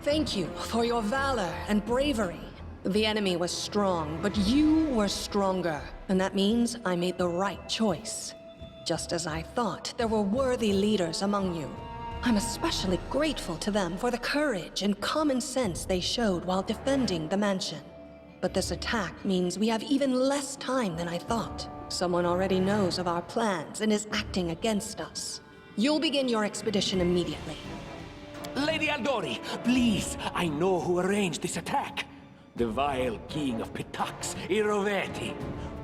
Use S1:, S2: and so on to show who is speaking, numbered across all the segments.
S1: Thank you for your valor and bravery. The enemy was strong, but you were stronger. And that means I made the right choice. Just as I thought, there were worthy leaders among you. I'm especially grateful to them for the courage and common sense they showed while defending the mansion. But this attack means we have even less time than I thought. Someone already knows of our plans and is acting against us. You'll begin your expedition immediately.
S2: Lady Aldori, please, I know who arranged this attack. The vile king of Pitax, Iroveti.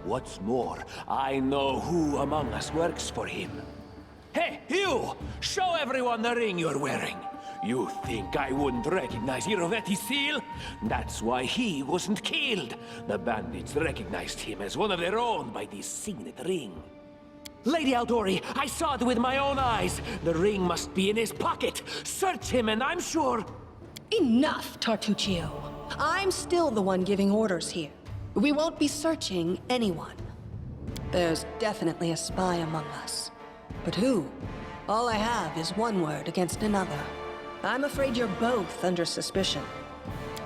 S2: What's more, I know who among us works for him. Hey, you! Show everyone the ring you're wearing. You think I wouldn't recognize Iroveti's seal? That's why he wasn't killed. The bandits recognized him as one of their own by this signet ring. Lady Aldori, I saw it with my own eyes. The ring must be in his pocket. Search him and I'm sure...
S1: Enough, Tartuccio. I'm still the one giving orders here. We won't be searching anyone. There's definitely a spy among us. But who? All I have is one word against another. I'm afraid you're both under suspicion.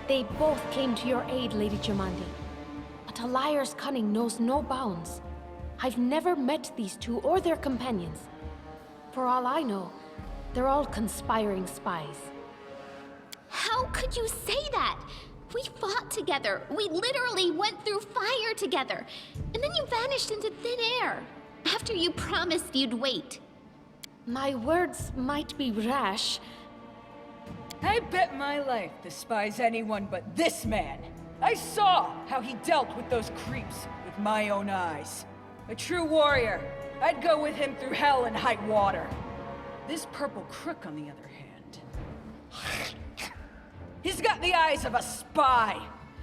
S3: They both came to your aid, Lady Germandi. But a liar's cunning knows no bounds. I've never met these two or their companions. For all I know, they're all conspiring spies.
S4: How could you say that? We fought together. We literally went through fire together. And then you vanished into thin air. After you promised you'd wait.
S3: My words might be rash.
S5: I bet my life despise anyone but this man. I saw how he dealt with those creeps with my own eyes. A true warrior. I'd go with him through hell and high water. This purple crook, on the other hand... He's got the eyes of a spy,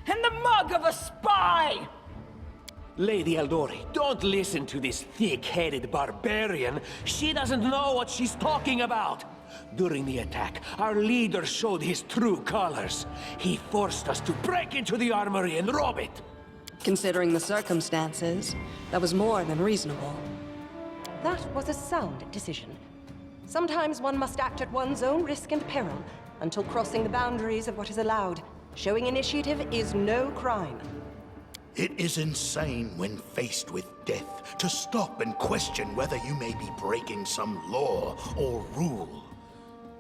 S5: and the mug of a spy!
S2: Lady Aldori, don't listen to this thick-headed barbarian. She doesn't know what she's talking about. During the attack, our leader showed his true colors. He forced us to break into the armory and rob it.
S1: Considering the circumstances, that was more than reasonable.
S6: That was a sound decision. Sometimes one must act at one's own risk and peril, until crossing the boundaries of what is allowed. Showing initiative is no crime.
S7: It is insane when faced with death to stop and question whether you may be breaking some law or rule.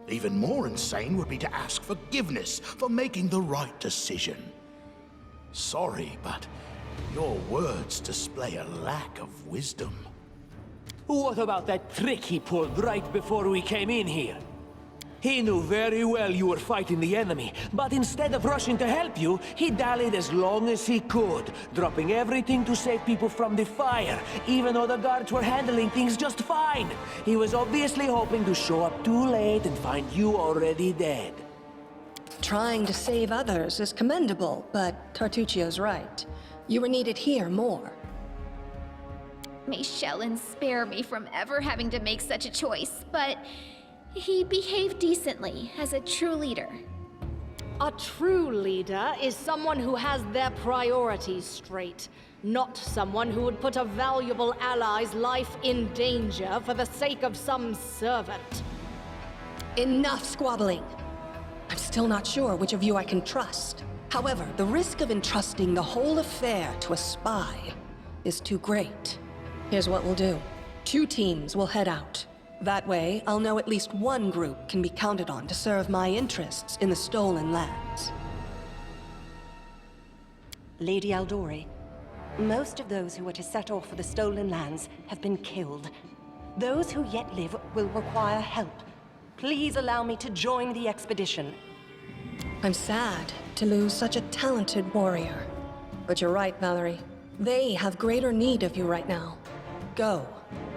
S7: Even more insane would be to ask forgiveness for making the right decision. Sorry, but your words display a lack of wisdom.
S2: What about that trick he pulled right before we came in here? He knew very well you were fighting the enemy, but instead of rushing to help you, he dallied as long as he could, dropping everything to save people from the fire, even though the guards were handling things just fine. He was obviously hoping to show up too late and find you already dead.
S1: Trying to save others is commendable, but Tartuccio's right. You were needed here more.
S4: May Shellen spare me from ever having to make such a choice, but he behaved decently as a true leader.
S8: A true leader is someone who has their priorities straight, not someone who would put a valuable ally's life in danger for the sake of some servant.
S1: Enough squabbling. I'm still not sure which of you I can trust. However, the risk of entrusting the whole affair to a spy is too great. Here's what we'll do. 2 teams will head out. That way, I'll know at least one group can be counted on to serve my interests in the stolen lands.
S6: Lady Aldori, most of those who were to set off for the stolen lands have been killed. Those who yet live will require help. Please allow me to join the expedition.
S1: I'm sad to lose such a talented warrior. But you're right, Valerie. They have greater need of you right now. Go,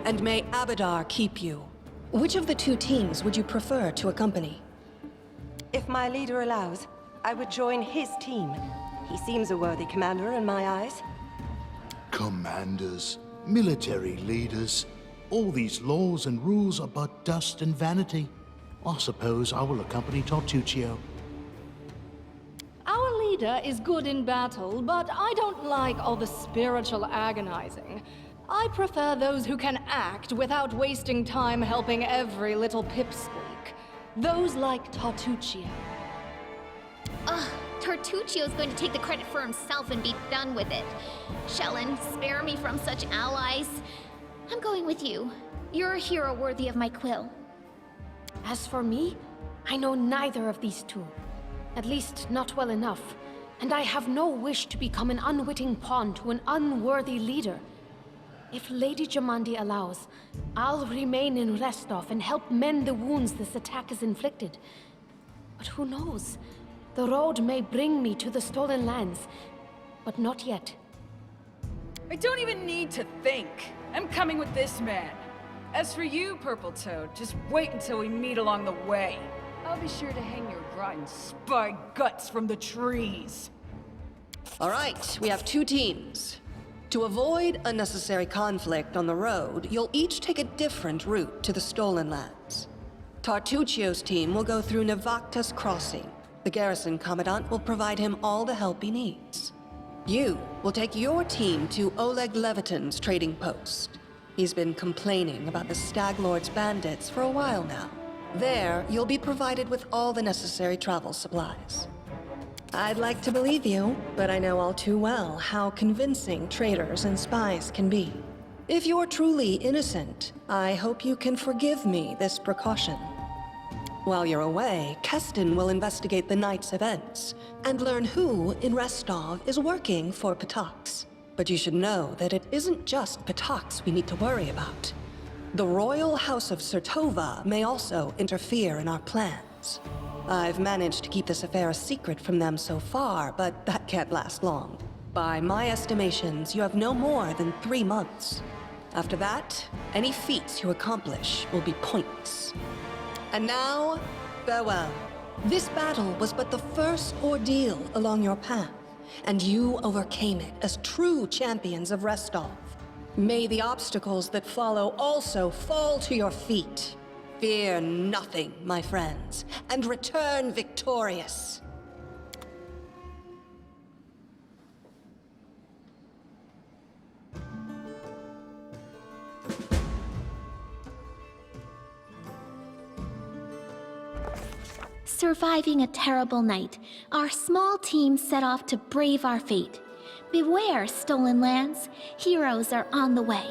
S1: and may Abadar keep you. Which of the 2 teams would you prefer to accompany?
S6: If my leader allows, I would join his team. He seems a worthy commander in my eyes.
S7: Commanders, military leaders, all these laws and rules are but dust and vanity. I suppose I will accompany Tartuccio.
S8: Our leader is good in battle, but I don't like all the spiritual agonizing. I prefer those who can act without wasting time helping every little pipsqueak. Those like Tartuccio.
S4: Ugh, Tartuccio's going to take the credit for himself and be done with it. Shellen, spare me from such allies. I'm going with you. You're a hero worthy of my quill.
S3: As for me, I know neither of these two. At least, not well enough. And I have no wish to become an unwitting pawn to an unworthy leader. If Lady Jamandi allows, I'll remain in Restov and help mend the wounds this attack has inflicted. But who knows? The road may bring me to the Stolen Lands, but not yet.
S5: I don't even need to think. I'm coming with this man. As for you, Purple Toad, just wait until we meet along the way. I'll be sure to hang your rotten spy guts from the trees.
S1: All right, we have two teams. To avoid unnecessary conflict on the road, you'll each take a different route to the Stolen Lands. Tartuccio's team will go through Navakta's crossing. The garrison commandant will provide him all the help he needs. You will take your team to Oleg Levitin's trading post. He's been complaining about the Stag Lord's bandits for a while now. There, you'll be provided with all the necessary travel supplies. I'd like to believe you, but I know all too well how convincing traitors and spies can be. If you're truly innocent, I hope you can forgive me this precaution. While you're away, Keston will investigate the night's events and learn who in Restov is working for Pitax. But you should know that it isn't just Pitax we need to worry about. The royal house of Sertova may also interfere in our plans. I've managed to keep this affair a secret from them so far, but that can't last long. By my estimations, you have no more than 3 months. After that, any feats you accomplish will be pointless. And now, farewell. This battle was but the first ordeal along your path, and you overcame it as true champions of Restov. May the obstacles that follow also fall to your feet. Fear nothing, my friends, and return victorious.
S4: Surviving a terrible night, our small team set off to brave our fate. Beware, Stolen Lands. Heroes are on the way.